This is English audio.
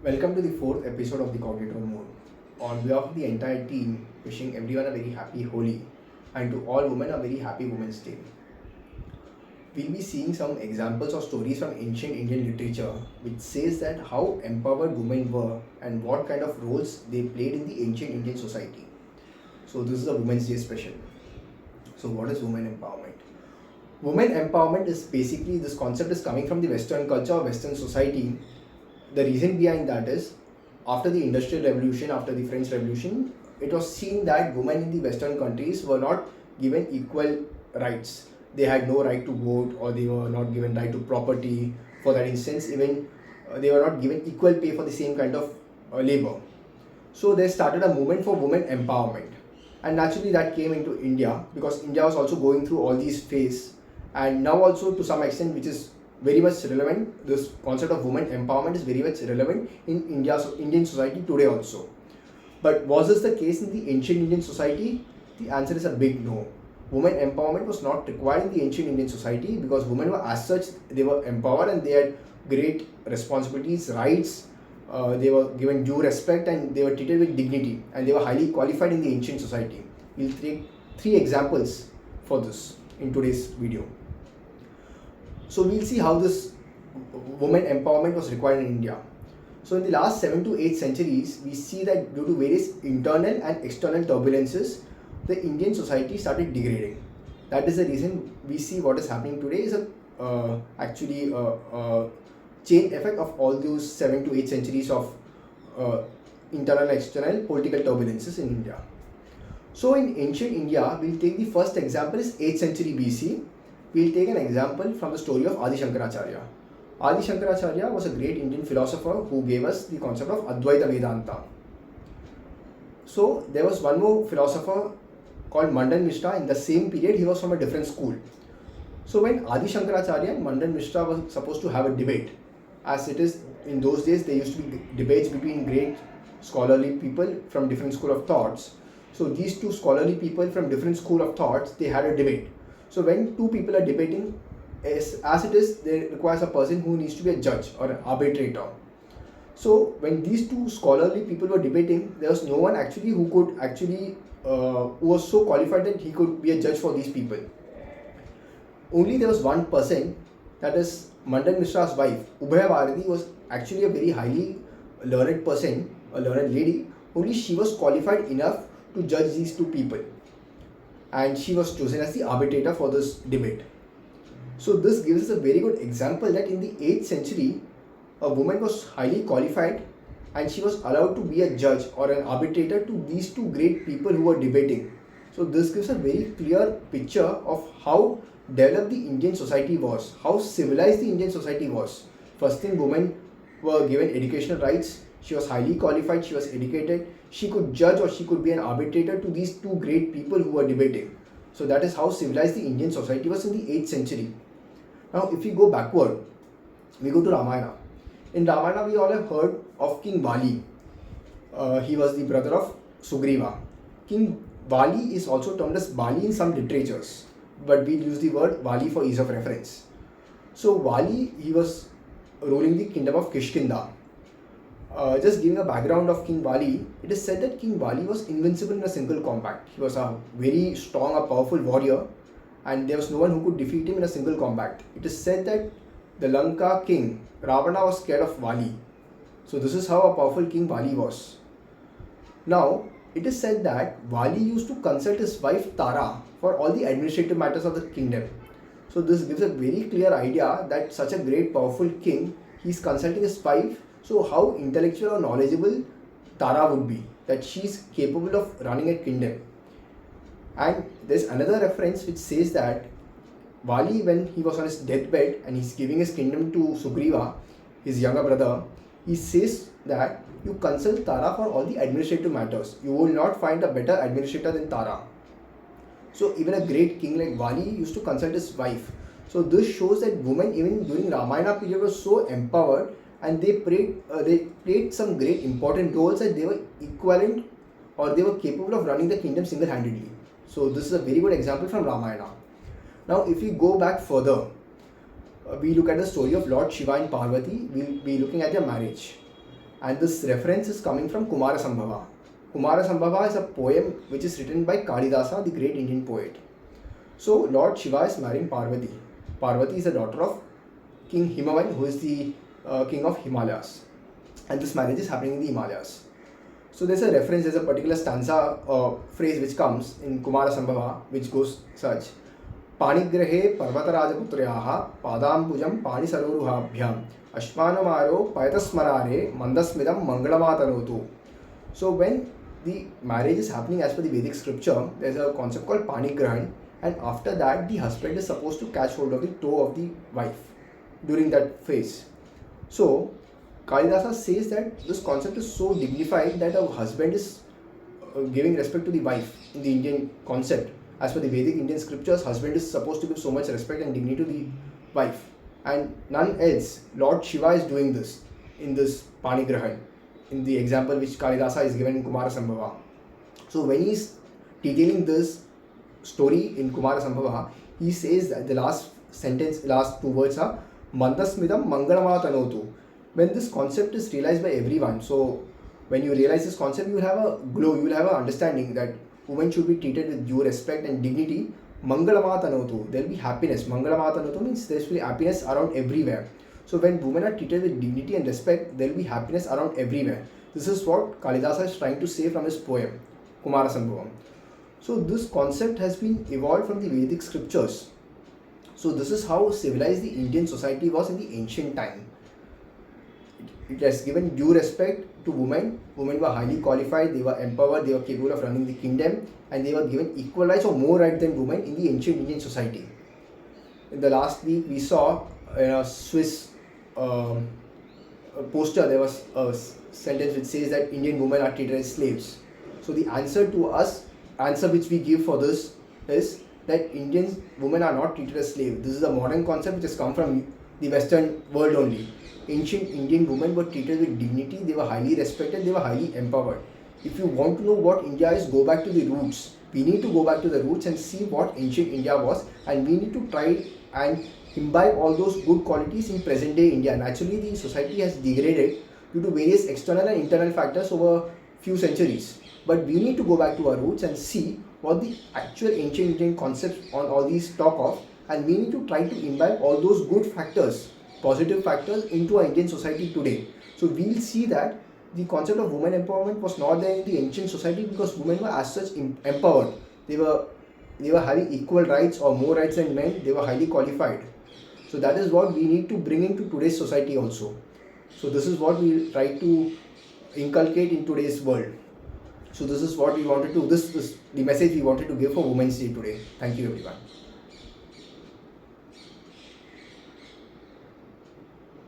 Welcome to the fourth episode of the Cognitive Moon. On behalf of the entire team, wishing everyone a very happy Holi and to all women a very happy Women's Day. We'll be seeing some examples or stories from ancient Indian literature which says that how empowered women were and what kind of roles they played in the ancient Indian society. So this is a Women's Day special. So what is women empowerment? Women empowerment is basically this concept is coming from the Western culture or Western society. The reason behind that is after the Industrial Revolution, after the French Revolution, it was seen that women in the Western countries were not given equal rights. They had no right to vote, or they were not given right to property. For that instance, even they were not given equal pay for the same kind of labor. So they started a movement for women empowerment, and naturally that came into India because India was also going through all these phases, and now also to some extent, which is very much relevant. This concept of women empowerment is very much relevant in Indian society today also. But was this the case in the ancient Indian society? The answer is a big no. Women empowerment was not required in the ancient Indian society because women were as such, they were empowered and they had great responsibilities, rights, they were given due respect and they were treated with dignity and they were highly qualified in the ancient society. We'll take three examples for this in today's video. So we'll see how this women empowerment was required in India. So in the last 7 to 8 centuries, we see that due to various internal and external turbulences, the Indian society started degrading. That is the reason we see what is happening today is actually a chain effect of all those 7 to 8 centuries of internal and external political turbulences in India. So in ancient India, we'll take the first example is 8th century BC. We'll take an example from the story of Adi Shankaracharya. Adi Shankaracharya was a great Indian philosopher who gave us the concept of Advaita Vedanta. So there was one more philosopher called Mandan Mishra. In the same period, he was from a different school. So when Adi Shankaracharya and Mandan Mishra were supposed to have a debate, as it is in those days, there used to be debates between great scholarly people from different school of thoughts. So these two scholarly people from different school of thoughts, they had a debate. So when two people are debating, as it is, there requires a person who needs to be a judge or an arbitrator. So when these two scholarly people were debating, there was no one actually who could actually, who was so qualified that he could be a judge for these people. Only there was one person, that is Mandan Mishra's wife. Ubhaya Bharati was actually a very highly learned person, a learned lady. Only she was qualified enough to judge these two people. And she was chosen as the arbitrator for this debate. So this gives us a very good example that in the 8th century, a woman was highly qualified and she was allowed to be a judge or an arbitrator to these two great people who were debating. So this gives a very clear picture of how developed the Indian society was, how civilized the Indian society was. First thing, women were given educational rights. She was highly qualified, she was educated, she could judge or she could be an arbitrator to these two great people who were debating. So that is how civilized the Indian society was in the 8th century. Now if we go backward, we go to Ramayana. In Ramayana we all have heard of King Vali. He was the brother of Sugriva. King Vali is also termed as Bali in some literatures, but we use the word Vali for ease of reference. So Vali, he was ruling the kingdom of Kishkinda. Just giving a background of King Vali, it is said that King Vali was invincible in a single combat. He was a very strong, a powerful warrior, and there was no one who could defeat him in a single combat. It is said that the Lanka king, Ravana, was scared of Vali. So this is how a powerful king Vali was. Now, it is said that Vali used to consult his wife Tara for all the administrative matters of the kingdom. So this gives a very clear idea that such a great powerful king, he is consulting his wife. So how intellectual or knowledgeable Tara would be, that she is capable of running a kingdom. And there's another reference which says that Vali, when he was on his deathbed and he's giving his kingdom to Sugriva, his younger brother, he says that you consult Tara for all the administrative matters. You will not find a better administrator than Tara. So even a great king like Vali used to consult his wife. So this shows that women even during Ramayana period were so empowered and they played some great important roles that they were equivalent or they were capable of running the kingdom single-handedly. So this is a very good example from Ramayana. Now if we go back further, we look at the story of Lord Shiva and Parvati, we'll be looking at their marriage. and this reference is coming from Kumara Sambhava. Kumara Sambhava is a poem which is written by Kalidasa, the great Indian poet. So Lord Shiva is marrying Parvati. Parvati is the daughter of King Himavan, who is the king of Himalayas, and this marriage is happening in the Himalayas. So there's a reference, there's a particular stanza phrase which comes in Kumara Sambhava which goes such: Panigrahe Parvatarajaputryaha Padambujam Pani Saroruhabhyam Ashmanamaro Payatasmarare Mandasmidam Mangalamatarotu. So when the marriage is happening as per the Vedic scripture, there's a concept called Panigrahan, and after that the husband is supposed to catch hold of the toe of the wife during that phase. So Kalidasa says that this concept is so dignified that a husband is giving respect to the wife in the Indian concept. As per the Vedic Indian scriptures, husband is supposed to give so much respect and dignity to the wife, and none else. Lord Shiva is doing this in this Panigrahan, in the example which Kalidasa is given in Kumara Sambhava. So when he is detailing this story in Kumara Sambhava, he says that the last sentence, last two words are Mandasmidam Mangalamataanotu. When this concept is realized by everyone, so when you realize this concept, you will have a glow, you will have an understanding that women should be treated with due respect and dignity. Mangalamataanotu, there will be happiness. Mangalamataanotu means there will be happiness around everywhere. So when women are treated with dignity and respect, there will be happiness around everywhere. This is what Kalidasa is trying to say from his poem, Kumara Sambhavam. So this concept has been evolved from the Vedic scriptures. So this is how civilized the Indian society was in the ancient time. It has given due respect to women. Women were highly qualified, they were empowered, they were capable of running the kingdom, and they were given equal rights or more rights than women in the ancient Indian society. In the last week, we saw in a Swiss poster, there was a sentence which says that Indian women are treated as slaves. So the answer which we give for this is that Indian women are not treated as slaves. This is a modern concept which has come from the Western world only. Ancient Indian women were treated with dignity, they were highly respected, they were highly empowered. If you want to know what India is, go back to the roots. We need to go back to the roots and see what ancient India was, and we need to try and imbibe all those good qualities in present day India. Naturally, the society has degraded due to various external and internal factors over few centuries. But we need to go back to our roots and see what the actual ancient Indian concepts on all these talk of, and we need to try to imbibe all those good factors, positive factors into our Indian society today. So we'll see that the concept of women empowerment was not there in the ancient society because women were as such empowered. They were having equal rights or more rights than men. They were highly qualified. So that is what we need to bring into today's society also. So this is what we try to inculcate in today's world. So this is what we wanted to, this is the message we wanted to give for Women's Day today. Thank you everyone.